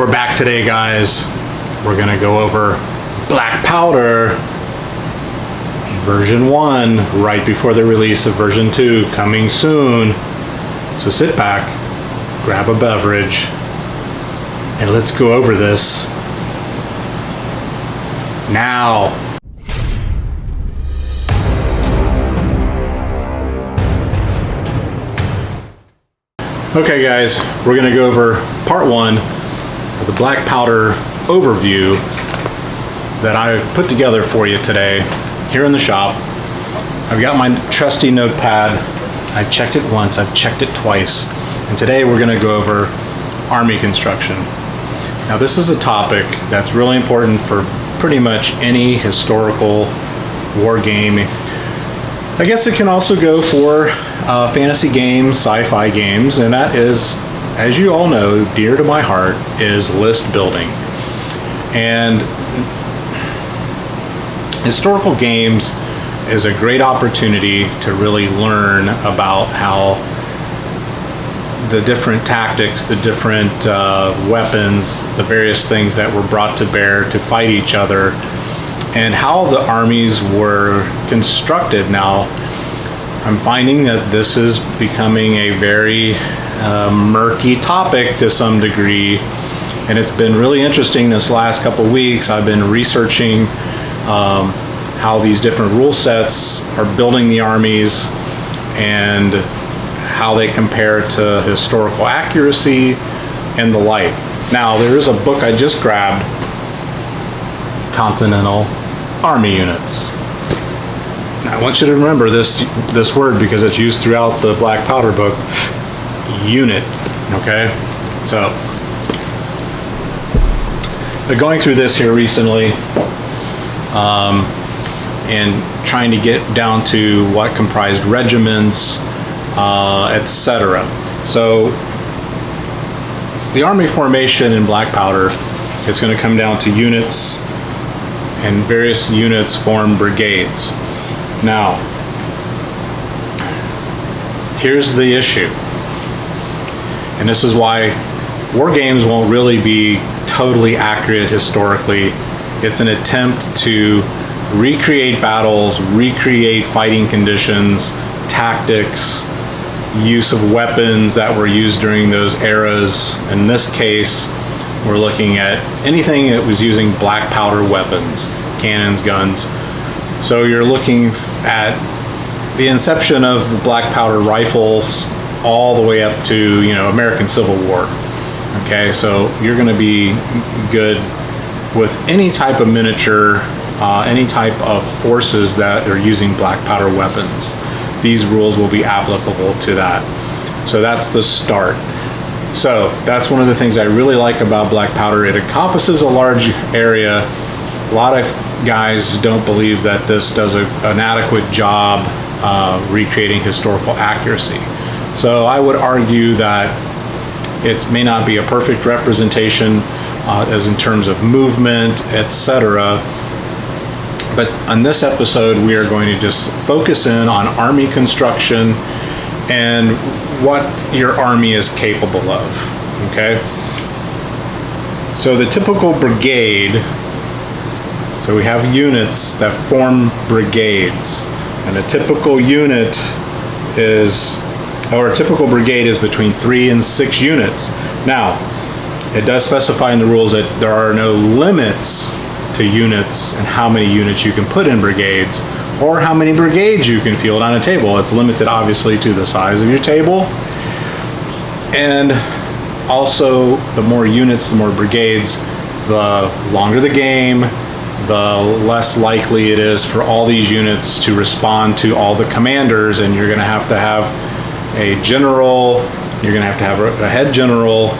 We're back today, guys. We're gonna go over Black Powder version 1 right before the release of version 2 coming soon. So sit back, grab a beverage, and let's go over this now. Okay guys, we're gonna go over part 1 of the Black Powder overview that I've put together for you today here in the shop. I've got my trusty notepad. I've checked it once, I've checked it twice, and today we're gonna go over army construction. Now this is a topic that's really important for pretty much any historical war game. I guess it can also go for fantasy games, sci-fi games, and that is, as you all know, dear to my heart, is list building. And historical games is a great opportunity to really learn about how the different tactics, the different weapons, the various things that were brought to bear to fight each other, and how the armies were constructed. Now, I'm finding that this is becoming a very murky topic to some degree, and it's been really interesting this last couple weeks. I've been researching how these different rule sets are building the armies and how they compare to historical accuracy and the like. Now, there is a book I just grabbed, Continental Army Units. Now, I want you to remember this word because it's used throughout the Black Powder book, unit, okay? So, but going through this here recently, and trying to get down to what comprised regiments, etc. So, the army formation in Black Powder, it's going to come down to units, and various units form brigades. Now, here's the issue, and this is why war games won't really be totally accurate historically. It's an attempt to recreate battles, recreate fighting conditions, tactics, use of weapons that were used during those eras. In this case, we're looking at anything that was using black powder weapons, cannons, guns. So you're looking at the inception of the black powder rifles all the way up to, American Civil War. Okay, so you're going to be good with any type of miniature, any type of forces that are using black powder weapons. These rules will be applicable to that. So that's the start. So that's one of the things I really like about black powder. It encompasses a large area. A lot of guys don't believe that this does an adequate job recreating historical accuracy. So I would argue that it may not be a perfect representation as in terms of movement, etc. But on this episode, we are going to just focus in on army construction and what your army is capable of, okay? So the typical brigade, so we have units that form brigades, and a typical unit is, or a typical brigade is between 3 and 6 units. Now, it does specify in the rules that there are no limits to units and how many units you can put in brigades or how many brigades you can field on a table. It's limited obviously to the size of your table, and also the more units, the more brigades, the longer the game, the less likely it is for all these units to respond to all the commanders, and you're going to have a general, you're going to have a head general,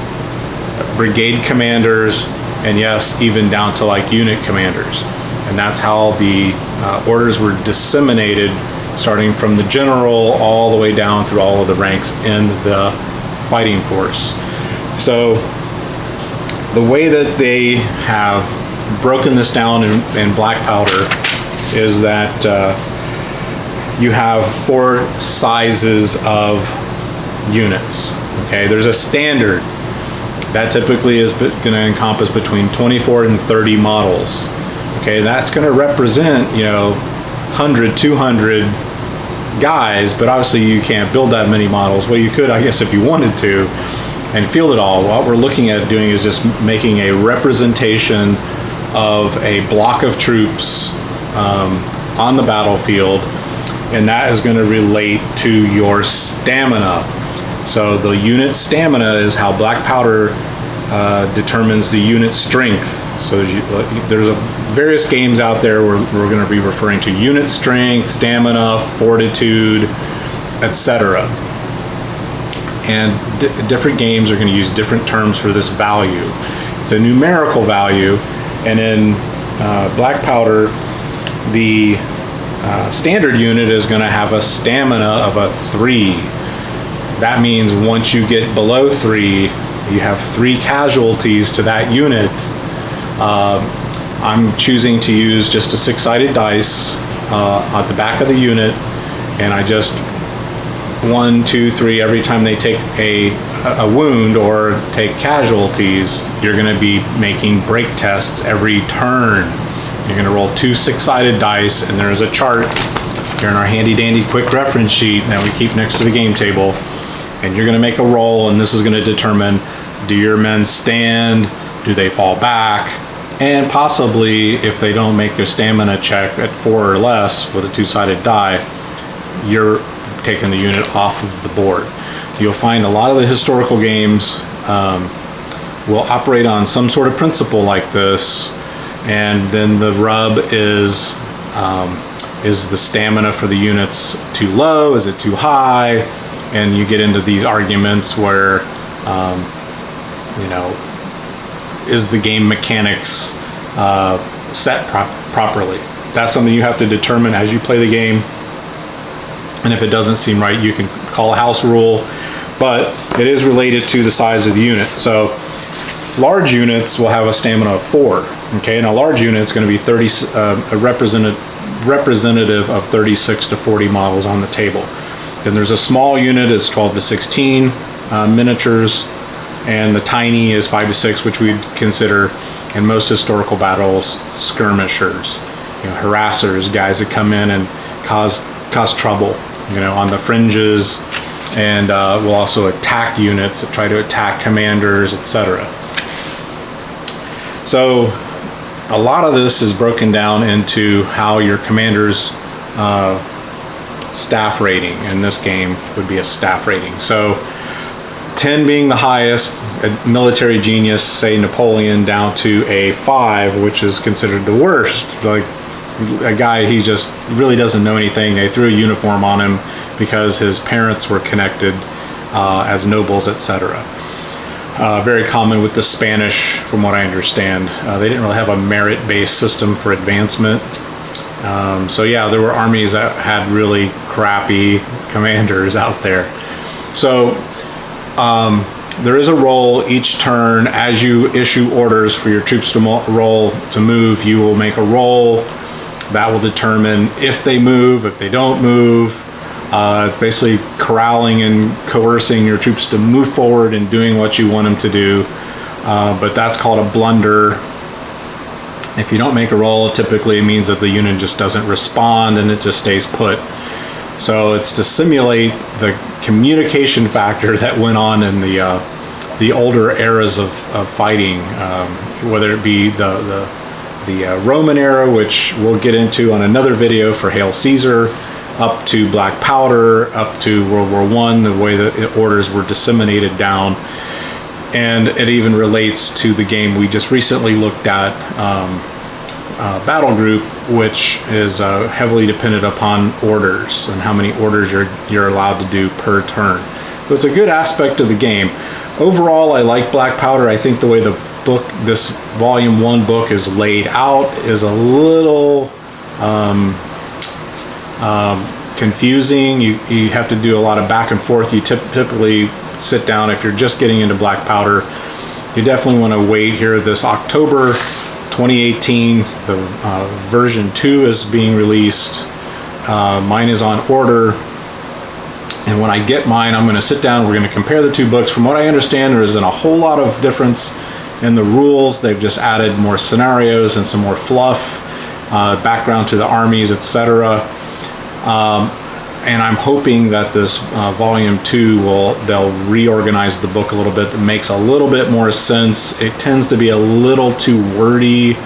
brigade commanders, and yes, even down to like unit commanders. And that's how the orders were disseminated, starting from the general all the way down through all of the ranks in the fighting force. So the way that they have broken this down in black powder is that you have 4 sizes of units. Okay, there's a standard That typically is going to encompass between 24 and 30 models. Okay, that's going to represent, 100, 200 guys, but obviously you can't build that many models. Well, you could, I guess, if you wanted to, and field it all. What we're looking at doing is just making a representation of a block of troops on the battlefield, and that is going to relate to your stamina. So the unit stamina is how Black Powder determines the unit strength. So there's various games out there where we're going to be referring to unit strength, stamina, fortitude, etc. And different games are going to use different terms for this value. It's a numerical value, and in Black Powder, the standard unit is going to have a stamina of a 3. That means once you get below 3, you have 3 casualties to that unit. I'm choosing to use just a 6-sided dice at the back of the unit, and I just 1, 2, 3 every time they take a wound or take casualties. You're going to be making break tests every turn. You're going to roll 2 6-sided dice, and there's a chart here in our handy dandy quick reference sheet that we keep next to the game table. And you're going to make a roll, and this is going to determine, do your men stand, do they fall back, and possibly if they don't make their stamina check at 4 or less with a 2-sided die, you're taking the unit off of the board. You'll find a lot of the historical games will operate on some sort of principle like this, and then the rub is the stamina for the units too low? Is it too high? And you get into these arguments where, is the game mechanics set properly? That's something you have to determine as you play the game. And if it doesn't seem right, you can call a house rule. But it is related to the size of the unit. So large units will have a stamina of 4. Okay, and a large unit is going to be a representative of 36 to 40 models on the table. Then there's a small unit is 12 to 16 miniatures, and the tiny is 5 to 6, which we'd consider in most historical battles skirmishers, harassers, guys that come in and cause trouble, on the fringes, and will also attack units that try to attack commanders, etc. So a lot of this is broken down into how your commander's staff rating in this game would be a staff rating. So 10 being the highest, a military genius, say Napoleon, down to a 5, which is considered the worst. Like a guy, he just really doesn't know anything. They threw a uniform on him because his parents were connected as nobles, etc. Very common with the Spanish, from what I understand. They didn't really have a merit-based system for advancement. So yeah, there were armies that had really crappy commanders out there. So there is a roll each turn. As you issue orders for your troops to roll to move, you will make a roll that will determine if they move, if they don't move. It's basically corralling and coercing your troops to move forward and doing what you want them to do. But that's called a blunder. If you don't make a roll, typically it means that the unit just doesn't respond and it just stays put. So it's to simulate the communication factor that went on in the older eras of fighting, whether it be the Roman era, which we'll get into on another video, for Hail Caesar, up to Black Powder, up to World War I, the way the orders were disseminated down. And it even relates to the game we just recently looked at, Battle Group, which is heavily dependent upon orders and how many orders you're allowed to do per turn. So it's a good aspect of the game. Overall, I like Black Powder. I think the way the book, this Volume 1 book, is laid out is a little confusing. You have to do a lot of back and forth. You typically sit down if you're just getting into Black Powder. You definitely want to wait here. This October 2018, the version 2 is being released. Mine is on order. And when I get mine, I'm going to sit down, we're going to compare the two books. From what I understand, there isn't a whole lot of difference in the rules. They've just added more scenarios and some more fluff, background to the armies, etc. And I'm hoping that this volume 2 they'll reorganize the book a little bit. It makes a little bit more sense. It tends to be a little too wordy.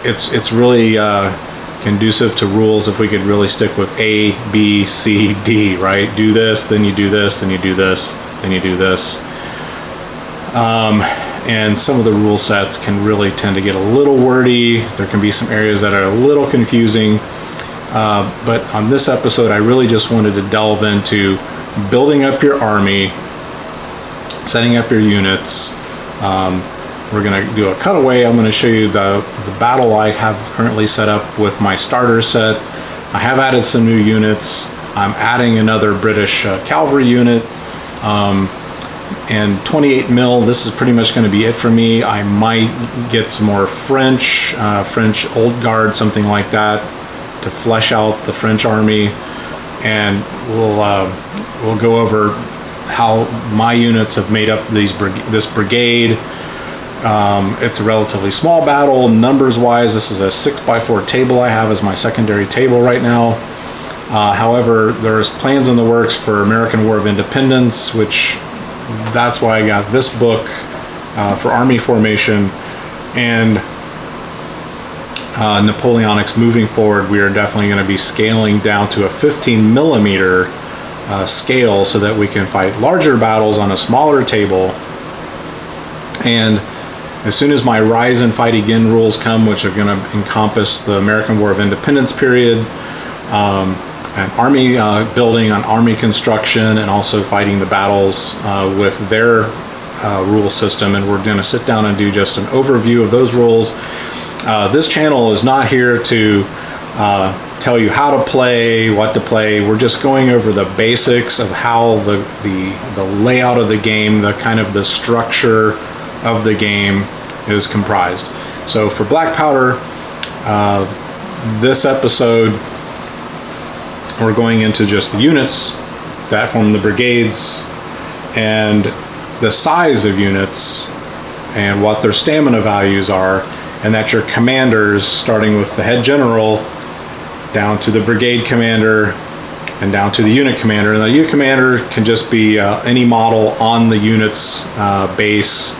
It's really conducive to rules if we could really stick with A, B, C, D, right? Do this, then you do this, then you do this, then you do this. And some of the rule sets can really tend to get a little wordy. There can be some areas that are a little confusing. But on this episode, I really just wanted to delve into building up your army, setting up your units. We're going to do a cutaway. I'm going to show you the battle I have currently set up with my starter set. I have added some new units. I'm adding another British cavalry unit. And 28 mil, this is pretty much going to be it for me. I might get some more French Old Guard, something like that, to flesh out the French army, and we'll go over how my units have made up this brigade. It's a relatively small battle numbers wise. This is a 6x4 table I have as my secondary table right now. However, there's plans in the works for American War of Independence, which that's why I got this book for army formation. And Napoleonics moving forward, we are definitely going to be scaling down to a 15 millimeter scale so that we can fight larger battles on a smaller table. And as soon as my Rise and Fight Again rules come, which are going to encompass the American War of Independence period, and army building on army construction, and also fighting the battles with their rule system, and we're going to sit down and do just an overview of those rules. This channel is not here to tell you how to play, what to play. We're just going over the basics of how the layout of the game, the kind of the structure of the game is comprised. So for Black Powder, this episode, we're going into just the units that form the brigades and the size of units and what their stamina values are, and that your commanders, starting with the head general down to the brigade commander and down to the unit commander. And the unit commander can just be any model on the unit's base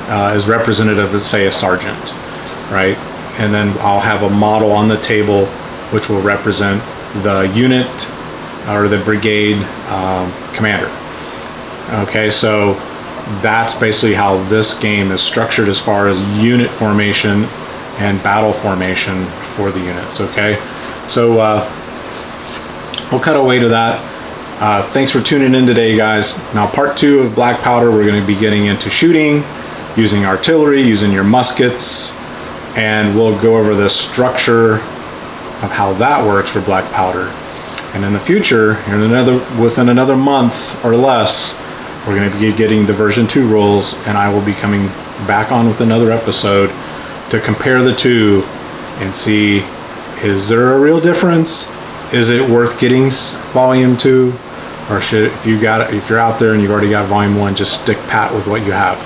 as representative of, say, a sergeant, right? And then I'll have a model on the table which will represent the unit or the brigade commander. Okay, so that's basically how this game is structured as far as unit formation and battle formation for the units. Okay, so we'll cut away to that. Thanks for tuning in today, guys. Now, part 2 of Black Powder, we're going to be getting into shooting, using artillery, using your muskets, and we'll go over the structure of how that works for Black Powder. And in the future, within another month or less, we're going to be getting the version 2 rules, and I will be coming back on with another episode to compare the two and see, is there a real difference? Is it worth getting volume 2? Or if you're out there and you've already got volume 1, just stick pat with what you have.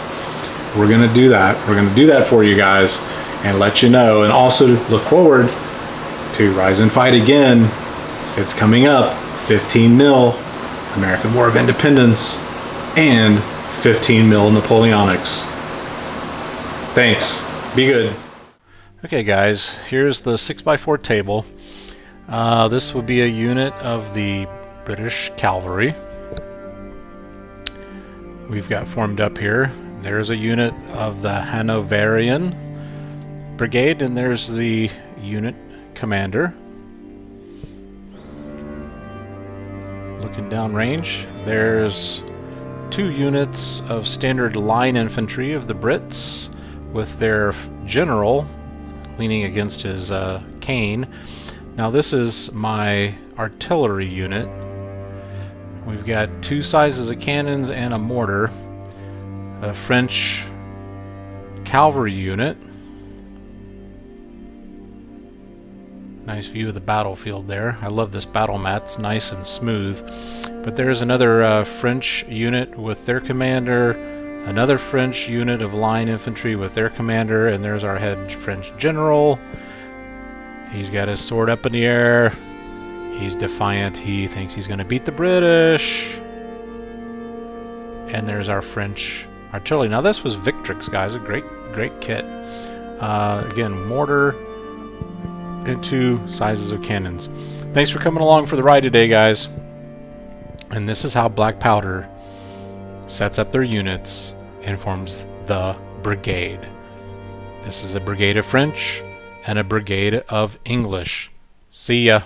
We're going to do that. We're going to do that for you guys and let you know. And also look forward to Rise and Fight Again. It's coming up. 15 mil American War of Independence and 15 mil Napoleonics. Thanks. Be good. Okay, guys, here's the 6x4 table. This would be a unit of the British cavalry. We've got formed up here. There's a unit of the Hanoverian Brigade, and there's the unit commander. Looking downrange, there's 2 units of standard line infantry of the Brits with their general leaning against his cane. Now this is my artillery unit. We've got 2 sizes of cannons and a mortar. A French cavalry unit. Nice view of the battlefield there. I love this battle mat. It's nice and smooth. But there's another French unit with their commander, another French unit of line infantry with their commander, and there's our head French general. He's got his sword up in the air. He's defiant. He thinks he's going to beat the British. And there's our French artillery. Now this was Victrix, guys. A great kit. Again, mortar and 2 sizes of cannons. Thanks for coming along for the ride today, guys. And this is how Black Powder sets up their units and forms the brigade. This is a brigade of French and a brigade of English. See ya.